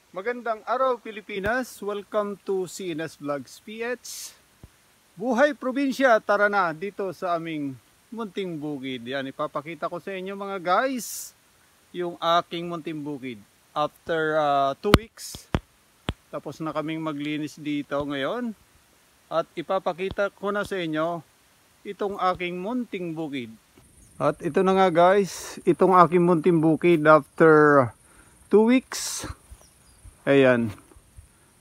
Magandang araw Pilipinas, welcome to CNS Vlogs PH. Buhay probinsya, tara na dito sa aming munting bukid. Yan, ipapakita ko sa inyo mga guys yung aking munting bukid. After 2 weeks, tapos na kaming maglinis dito ngayon. At ipapakita ko na sa inyo itong aking munting bukid. At ito na nga guys, itong aking munting bukid after 2 weeks. Ayan,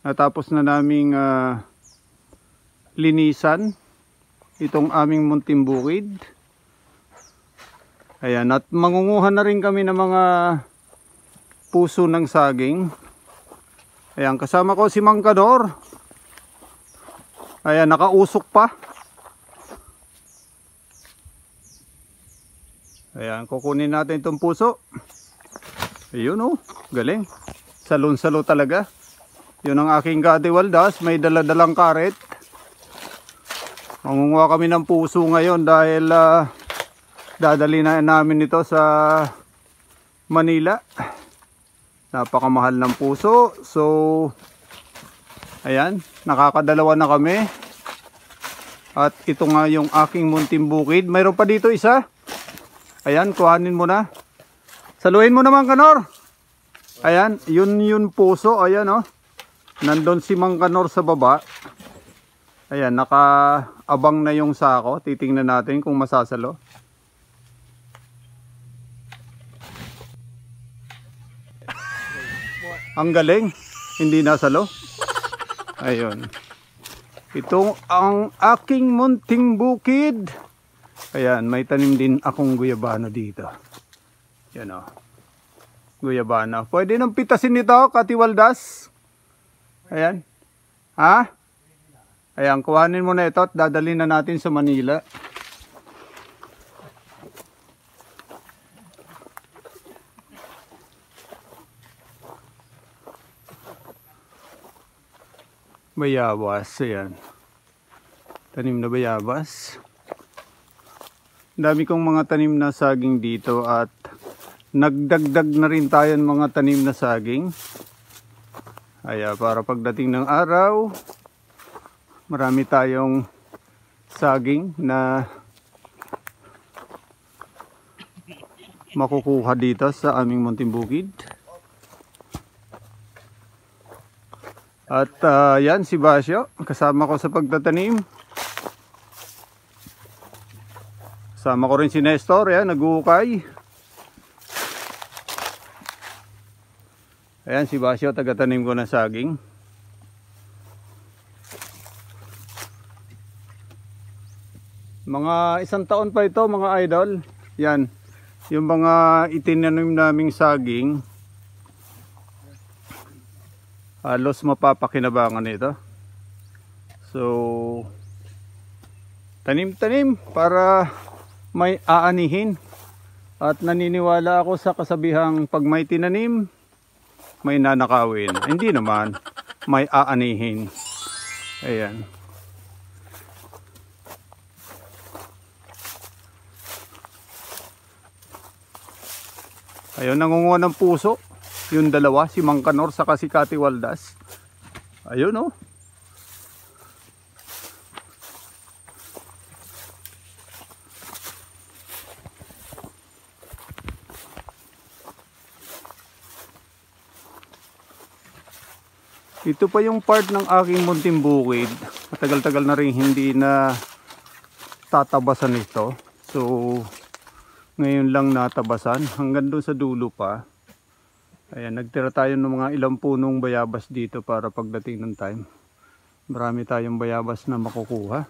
natapos na naming linisan itong aming munting bukid. Ayan, at mangunguha na rin kami ng mga puso ng saging. Ayan, kasama ko si Mang Kador. Ayan, nakausok pa. Ayan, kukunin natin itong puso. Ayun oh, galing. Salon-salo talaga. Yun ang aking katiwaldas. May daladalang karet. Mangunguha kami ng puso ngayon dahil dadali na namin ito sa Manila. Napakamahal ng puso. So, ayan. Nakakadalawa na kami. At ito nga yung aking munting bukid. Mayroon pa dito isa. Ayan, kuhanin mo na. Saluhin mo naman, Kanor. Ayan, yun puso, ayan oh. Nandun si Mang Kanor sa baba. Ayan, nakaabang na yung sako. Titingnan natin kung masasalo. Ang galing, hindi nasalo. Ayun. Ito ang aking munting bukid. Ayan, may tanim din akong guyabano dito. Yan oh. Guyabana. Pwede nang pitasin nito, katiwaldas. Ayan. Ha? Ayan, kuhanin mo na ito at dadalhin na natin sa Manila. Bayabas. Ayan. Tanim na bayabas. Dami kong mga tanim na saging dito at nagdagdag na rin tayo ng mga tanim na saging. Kaya para pagdating ng araw, marami tayong saging na makukuha dito sa aming munting bukid. At yan si Basyo, kasama ko sa pagtatanim. Kasama ko rin si Nestor, yan, nag-uukay. Ayan si Basyo, taga-tanim ko ng saging. Mga 1 taon pa ito mga idol. Yan, yung mga itinanim naming saging. Halos mapapakinabangan ito. So, tanim-tanim para may aanihin. At naniniwala ako sa kasabihang pag may tinanim, may nanakawin. Hindi naman, may aanihin. Ayan. Ayun, nangunguha ng puso. Yung dalawa, si Mang Kanor saka si Katiwaldas. Ayun oh. Ito pa yung part ng aking munting bukid. Matagal-tagal na rin hindi na tatabasan ito. So, ngayon lang natabasan. Hanggang doon sa dulo pa. Ayan, nagtira tayo ng mga ilang punong bayabas dito para pagdating ng time. Marami tayong bayabas na makukuha.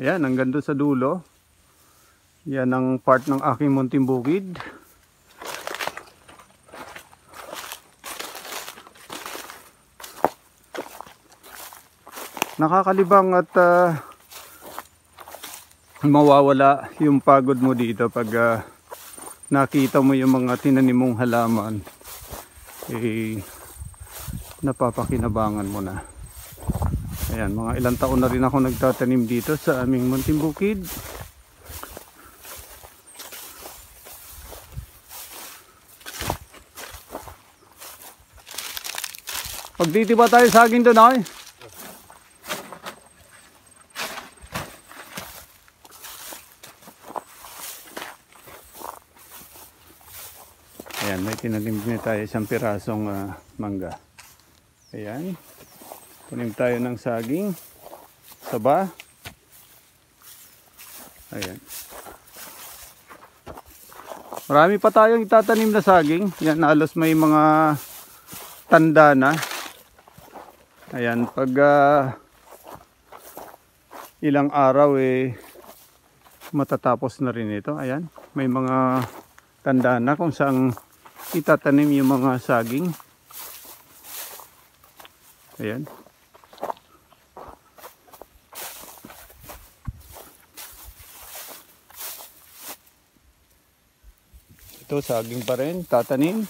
Ayan, hanggang doon sa dulo. Yan ang part ng aking munting bukid. Nakakalibang at mawawala yung pagod mo dito pag nakita mo yung mga tinanim mong halaman. Napapakinabangan mo na. Ayan, mga ilang taon na rin ako nagtatanim dito sa aming munting bukid. Pagtitiba tayo saging doon ay. Ayan, may tinanim din tayo isang pirasong mangga. Ayan. Tanim tayo ng saging. Saba. Ayan. Marami pa tayong itatanim na saging. Yan, halos may mga tanda na. Ayan, pag ilang araw matatapos na rin ito. Ayan, may mga tanda na kung saan itatanim yung mga saging. Ayan. Ito saging pa rin, tatanim.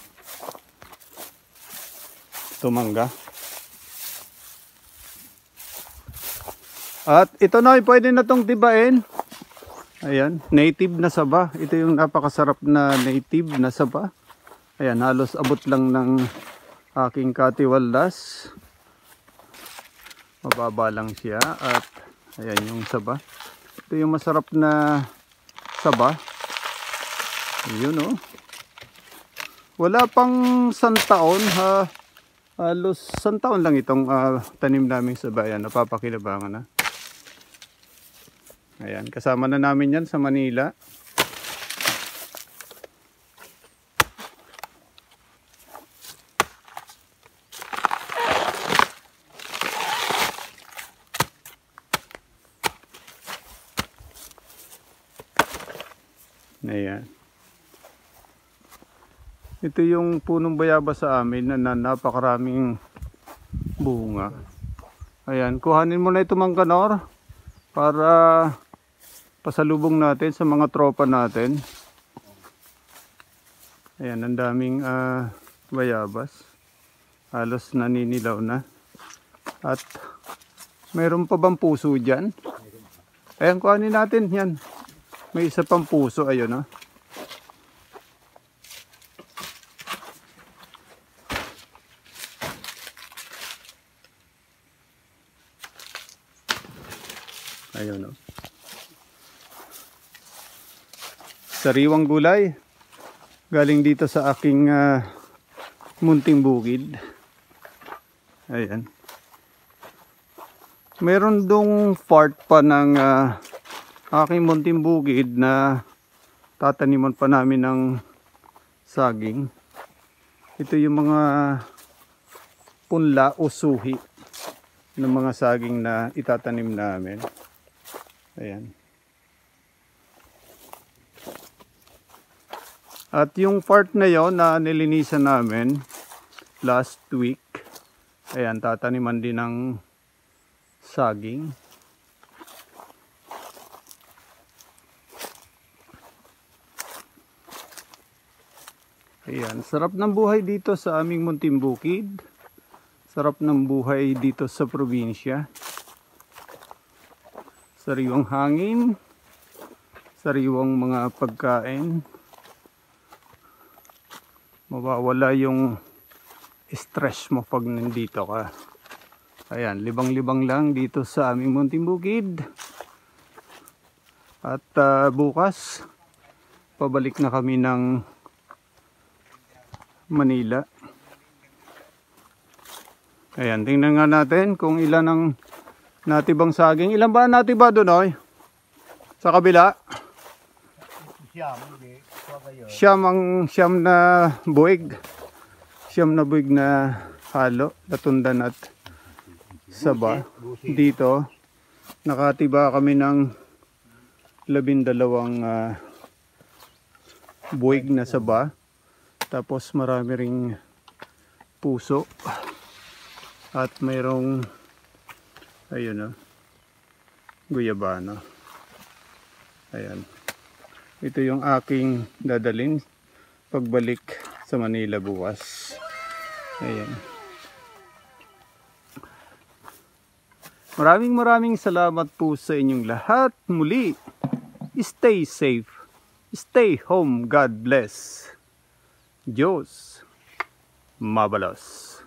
Ito mangga. At ito na, pwede na itong tibain. Ayan, native na saba. Ito yung napakasarap na native na saba. Ayan, halos abot lang ng aking katiwaldas. Mababa lang siya. At ayan yung saba. Ito yung masarap na saba. Yun oh. Wala pang 100 taon. Halos 100 taon lang itong tanim namin saba. Ayan, napapakinabangan na. Ayan, kasama na namin yan sa Manila. Ayan. Ito yung punong bayabas sa amin na napakaraming bunga. Ayan, kuhanin mo na ito Mang Kanor para pasalubong natin sa mga tropa natin. Ayan, ang daming bayabas. Halos naninilaw na. At mayroon pa bang puso dyan? Ayan, kuhanin natin yan. May isa pang puso, ayun oh. Ayun oh. Sariwang gulay. Galing dito sa aking munting bukid. Ayan. Meron dong part pa ng aking munting bukid na tataniman pa namin ng saging. Ito yung mga punla o suhi ng mga saging na itatanim namin. Ayan. At yung part na yon na nilinisan namin last week, ayan, tataniman din ng saging. Ayan, sarap ng buhay dito sa aming munting bukid. Sarap ng buhay dito sa probinsya. Sariwang hangin, sariwang mga pagkain. Mawawala yung stress mo pag nandito ka. Ayan, libang-libang lang dito sa aming munting bukid. At bukas, pabalik na kami ng Manila. Ayan, tingnan nga natin kung ilan ang natibang saging. Ilan ba natiba doon, oy? Sa kabila? Siyam na buwig. Siyam na buwig na halo, latundan at saba. Dito, nakatiba kami ng 12 buwig na saba. Tapos marami ring puso. At mayroong ayun guyabano. Ayan. Ito yung aking dadalhin pagbalik sa Manila bukas. Ayan. Maraming salamat po sa inyong lahat. Muli, stay safe. Stay home. God bless. Diyos mabalos.